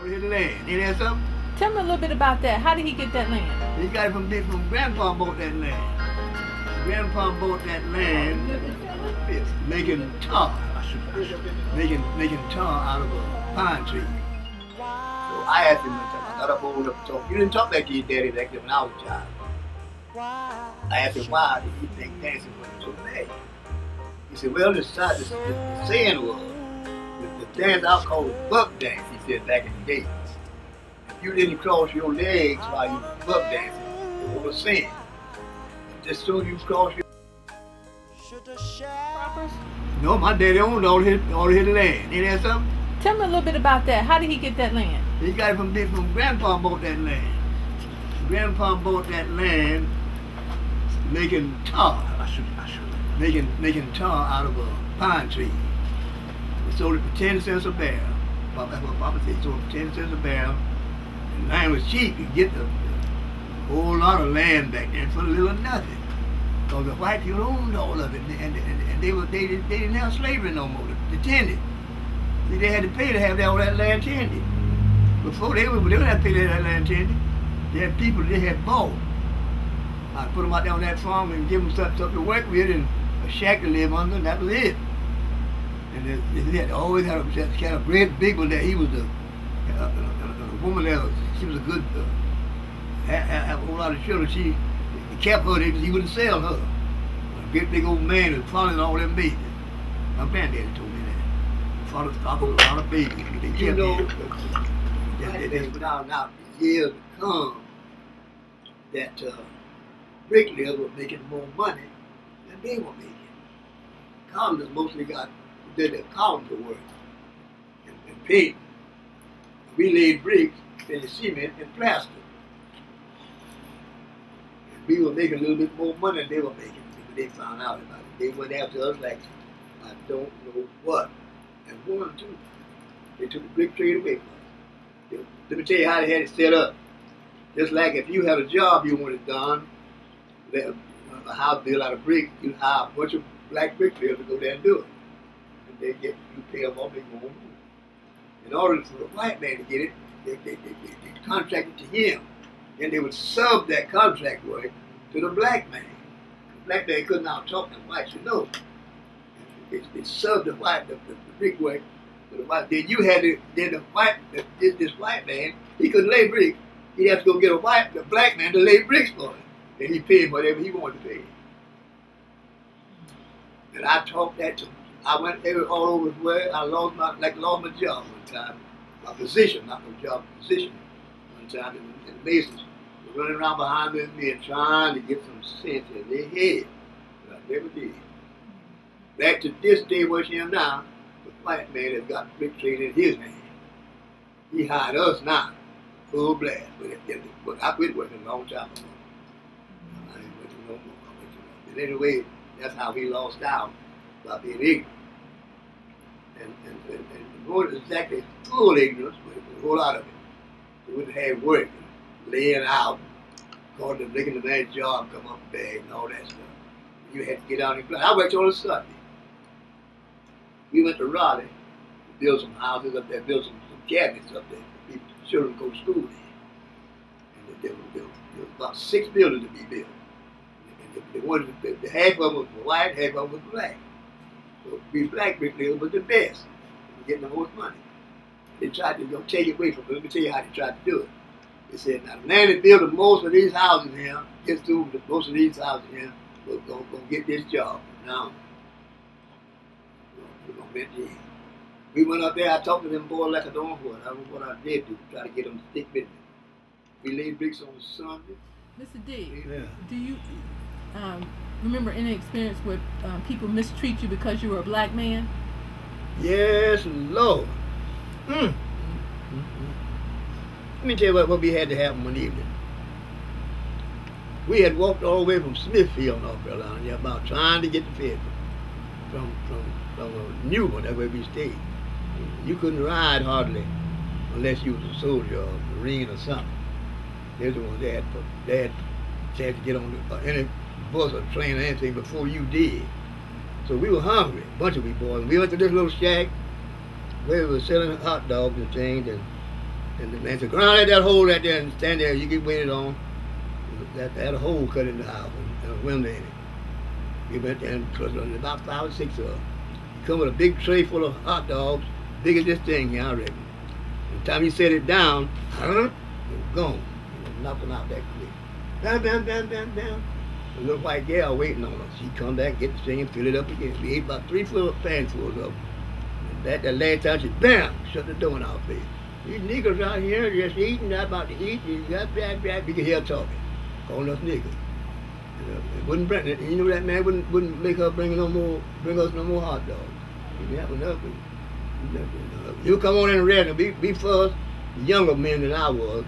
On his land. Ain't that something? Tell me a little bit about that. How did he get that land? He got it from Grandpa bought that land. Grandpa bought that land making tar. Making tar out of a pine tree. So I asked him one time, I got up over up to talk. You didn't talk like to your daddy back then when I was a child. I asked him why did he think dancing was so bad. He said, well, the saying was, the dance I call it buck dance, he said back in the day. If you didn't cross your legs while you buck dancing, it was a sin. Just soon you cross your Proper? No, my daddy owned all his land. Ain't that something? Tell me a little bit about that. How did he get that land? He got it from Grandpa bought that land. Grandpa bought that land making tar. Making tar out of a pine tree. He sold it for 10 cents a barrel. That's what Papa said. He sold it for 10 cents a barrel. And land was cheap. You could get the whole lot of land back then for a little nothing. Because the white people owned all of it, and they didn't have slavery no more. They tended. See, they had to pay to have all that land tended. Before they would have to pay to have that land tended. They had people they had bought. I put them out there on that farm and give them something to work with and a shack to live under, and that was it. And they had always had a kind of great big one that he was a woman that she was a good, have a whole lot of children. She kept her there because he wouldn't sell her. A great big old man who followed all them babies. My granddaddy told me that. Followed a lot of babies. They kept now years to come that bricklayers were making more money than they were making. Carpenters mostly did their carpenter work and paint. We laid bricks, and cement, and plaster. And we were making a little bit more money than they were making when they found out about it. They went after us like, I don't know what. And one, two, they took the brick trade away from us. Let me tell you how they had it set up. Just like if you had a job you wanted done, a house built out of brick, you'd hire a bunch of black bricklayers to go there and do it. And you pay them off, they go home. In order for the white man to get it, they contracted to him. Then they would sub that contract work to the black man. The black man couldn't out talk to the whites, you know. They subbed the brick work to the white. Then you had this white man, he couldn't lay bricks. He'd have to go get the black man to lay bricks for him. And he paid whatever he wanted to pay. And I talked that to him. I went all over the world. I lost my job one time. My position, not my job, position. One time in the Masons were running around behind me and trying to get some sense in their head. But I never did. Back to this day where I am now, the white man has got brick trade in his hand. He hired us now, full blast. But I quit working a long time ago. I ain't working no more. But anyway, that's how we lost out by being ignorant. And more exactly full ignorance, but a whole lot of it. They wouldn't have work, laying out, going to making the man's job come up bad and all that stuff. You had to get out and grind. I worked on a Sunday. We went to Raleigh to build some houses up there, build some cabinets up there for people, children to go to school in. And there were about 6 buildings to be built. And they wanted the half of them was white, half of them was black. So we black bricklayers was the best. We were getting the most money. They tried to take it away from us. Let me tell you how they tried to do it. They said, now the man that built most of these houses here, gets through most of these houses here, we're going to get this job. Now, we're going to bet you. We went up there, I talked to them boys like I don't know what I did to try to get them to stick with me. We laid bricks on Sunday. Mr. D, yeah. Do you remember any experience where people mistreat you because you were a black man? Yes, Lord. Let me tell you what we had to happen one evening. We had walked all the way from Smithfield, North Carolina, about trying to get the Fed from Newman, that's where we stayed. You couldn't ride hardly unless you was a soldier or a Marine or something. They're the ones that had to get on any bus or train or anything before you did. So we were hungry, a bunch of we boys. We went to this little shack where we were selling hot dogs and things, and And the man said, "Go down at that hole right there and stand there. You get waited on." That had a hole cut in the house and a window in it. We went there and closed on about 5 or 6 of them. Come with a big tray full of hot dogs, big as this thing here, I reckon. And the time he set it down, it was gone. Knocked them out that quick. Bam, bam, bam, bam, bam. A little white gal waiting on us. She'd come back, get the thing, and fill it up again. We ate about 3 full panfuls of them. And that last time, she bam, shut the door in our face. These niggers out here just eating, not about to eat. You got blah, blah. We could hear talking, calling us niggers. It wouldn't bring it. You know that man wouldn't make her bring us no more hot dogs. That was nothing. You come on in the red and be first, younger men than I was.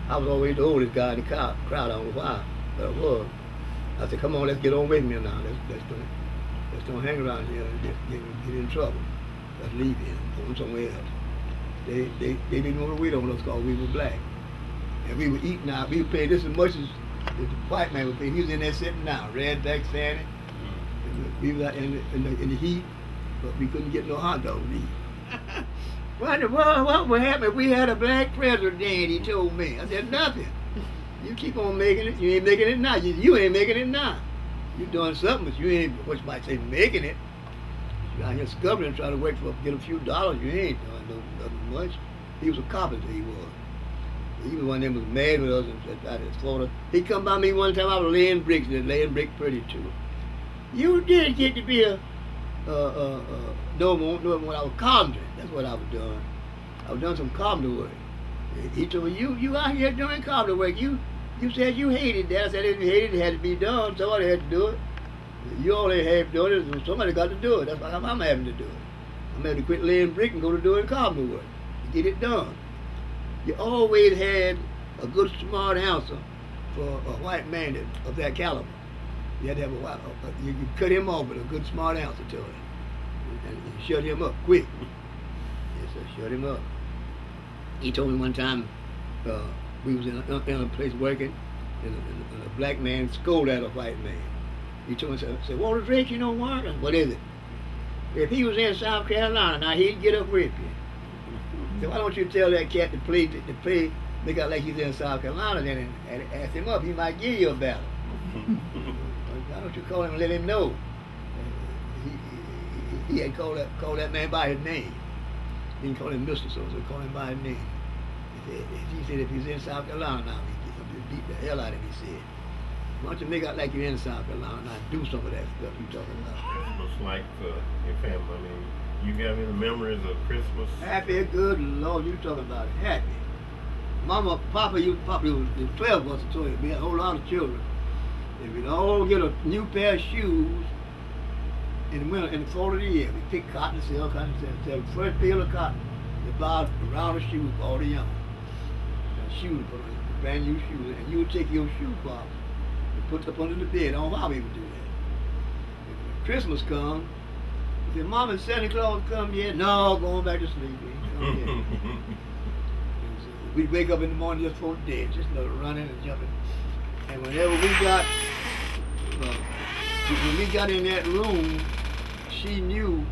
I was always the oldest guy in the crowd. I don't know why, but I was. I said, "Come on, let's get on with me now. Let's don't hang around here and get in trouble. Let's leave here and go somewhere else." They didn't want to wait on us because we were black, and we were eating out. We were paying just as much as the white man was paying. He was in there sitting down, red back standing. We were out in the heat, but we couldn't get no hot dogs to eat. What would happen if we had a black president? He told me. I said, "Nothing. You keep on making it. You ain't making it now. You ain't making it now. You're doing something, but you ain't, what you might say, making it. You're out here scubbling, trying to work for get a few dollars. You ain't doing nothing much." He was a carpenter, he was. He was one of them was mad with us out in Florida. He come by me one time, I was laying bricks, and laying brick pretty too. "You did get to be a no more when I was carpentering." That's what I was doing. I was doing some carpenter work. He told me, you out here doing carpenter work. You said you hated that. I said, "I didn't hate it. It had to be done. Somebody had to do it. You only have to do it. So somebody got to do it. That's why I'm having to do it. I'm having to quit laying brick and go to doing carpenter work to get it done." You always had a good, smart answer for a white man of that caliber. You had to have you could cut him off with a good, smart answer to it. And shut him up quick. Yes, sir, shut him up. He told me one time, we was in a place working, and a black man scolded at a white man. He told me, said, "Walter Drake, you know what? What is it? If he was in South Carolina, now he'd get up with you. So why don't you tell that cat to play, make out like he's in South Carolina then and ask him up. He might give you a battle. Why don't you call him and let him know?" He had called that man by his name. He didn't call him Mr. So-and-so, called him by his name. He said if he's in South Carolina now, he'd beat the hell out of him, he said. "Why don't you make out like you're in South Carolina and do some of that stuff you're talking about?" Christmas like for your family. I mean, you have any memories of Christmas? Happy, good Lord, you talking about it. Happy. Mama, Papa, there was 12 of us, so we had a whole lot of children. And we'd all get a new pair of shoes in the winter, in the fall of the year. We pick cotton, sell cotton, sell the first pail of cotton, they buy a round of shoes for all the young. Shoes, brand new shoes. And you would take your shoe box and put it up under the bed. I don't know why we would do that. And when Christmas comes, we say, "Mom, has Santa Claus come yet?" "No, going back to sleep. He ain't come yet." So we'd wake up in the morning just before the day, just running and jumping. And whenever we got in that room, she knew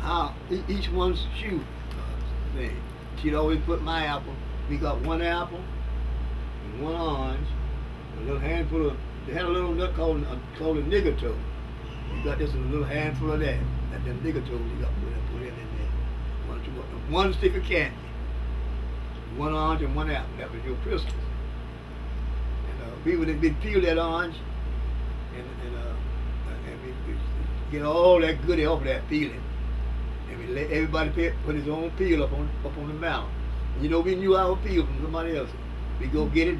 how each one's shoe thing. She'd always put my apple. We got one apple and one orange, a little handful of. They had a little nut called a nigger toe. You got this in a little handful of that. And them nigger toes you got to put in there. One stick of candy, one orange and one apple. That was your Christmas. And we would peel that orange and we get all that goodie off of that peeling. And we let everybody put his own peel up on the mountain. And you know, we knew our peel from somebody else. We go get it,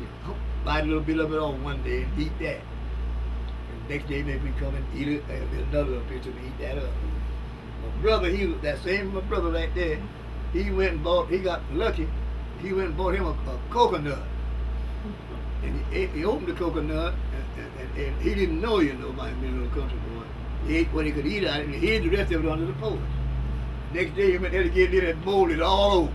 bite a little bit of it on one day and eat that. And next day maybe we come and eat it, and another little piece and eat that up. My brother, my brother right there, he went and bought, he got lucky, he went and bought him a coconut. And he opened the coconut, and he didn't know, by being a little country boy. He ate what he could eat out of it, and he hid the rest of it under the porch. Next day he went there to get it and molded all over.